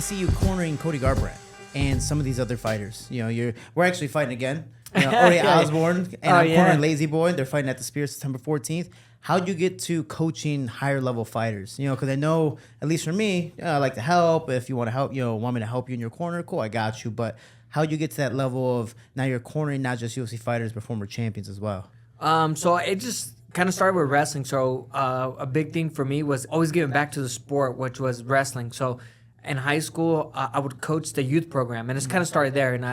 see you cornering Cody Garbrandt and some of these other fighters. You know, we're actually fighting again. You know, Ori Osborne and I'm cornering Lazy Boy. They're fighting at the Spear September 14th. How'd you get to coaching higher level fighters? You know, because I know, at least for me, I like to help. If you want to help, want me to help you in your corner, cool, I got you. But how'd you get to that level of now you're cornering not just UFC fighters, but former champions as well? So it just kind of started with wrestling. So a big thing for me was always giving back to the sport, which was wrestling. So in high school, I would coach the youth program, and it's kind of started there. And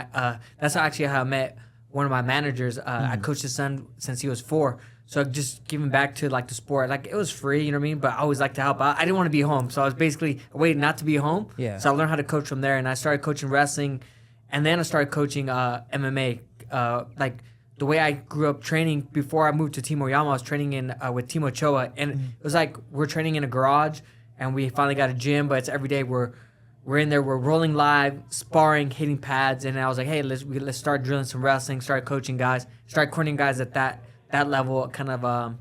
that's actually how I met one of my managers. I coached his son since he was 4. So just giving back to like the sport, like it was free, you know what I mean? But I always like to help out. I didn't want to be home, so I was basically waiting not to be home. Yeah. So I learned how to coach from there, and I started coaching wrestling, and then I started coaching MMA. Like the way I grew up training before I moved to Team Oyama, I was training in with Team Ochoa, and it was like we're training in a garage, and we finally got a gym, but it's every day we're in there, we're rolling live, sparring, hitting pads, and I was like, hey, let's start drilling some wrestling, start coaching guys, start cornering guys at that level, kind of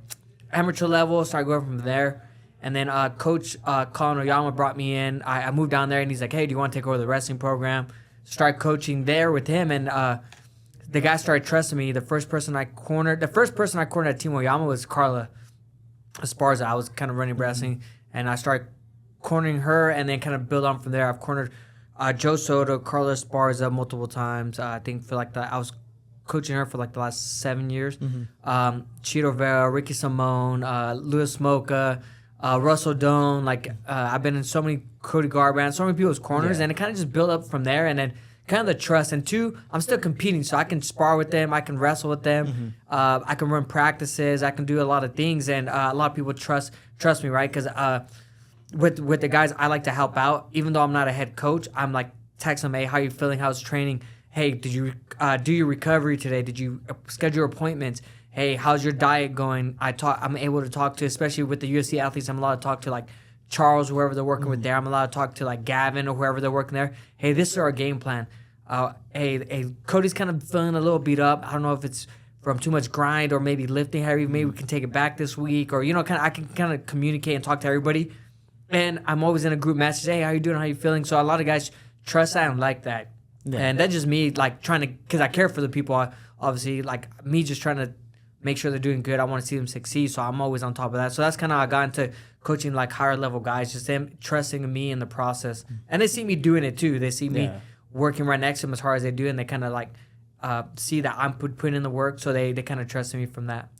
amateur level, started going from there. And then Coach Colin Oyama brought me in. I moved down there, and he's like, hey, do you want to take over the wrestling program? Start coaching there with him, and the guy started trusting me. The first person I cornered at Team Oyama was Carla Esparza. I was kind of running wrestling, and I started cornering her, and then kind of build on from there. I've cornered Joe Soto, Carla Esparza multiple times. I think for like I was coaching her for like the last 7 years. Cheeto Vera, Ricky Simone, Louis Smoka, Russell Doan. Like I've been in so many Cody Garbrandt, so many people's corners, and it kind of just built up from there. And then kind of the trust. And 2, I'm still competing, so I can spar with them, I can wrestle with them, I can run practices, I can do a lot of things, and a lot of people trust me, right? Because with the guys, I like to help out, even though I'm not a head coach. I'm like text them, hey, how you feeling? How's training? Hey, did you do your recovery today? Did you schedule appointments? Hey, how's your diet going? I'm able to talk to, especially with the UFC athletes, I'm allowed to talk to like Charles, whoever they're working with there. I'm allowed to talk to like Gavin or whoever they're working there. Hey, this is our game plan. Hey, Cody's kind of feeling a little beat up. I don't know if it's from too much grind or maybe lifting heavy. Maybe we can take it back this week, or I can kind of communicate and talk to everybody. And I'm always in a group message. Hey, how you doing? How you feeling? So a lot of guys trust that and like that. Yeah. And that's just me, like, trying to, because I care for the people, obviously, like, me just trying to make sure they're doing good. I want to see them succeed, so I'm always on top of that. So that's kind of how I got into coaching, like, higher-level guys, just them trusting in me in the process. And they see me doing it, too. They see me working right next to them as hard as they do, and they kind of, like, see that I'm putting in the work, so they kind of trust me from that.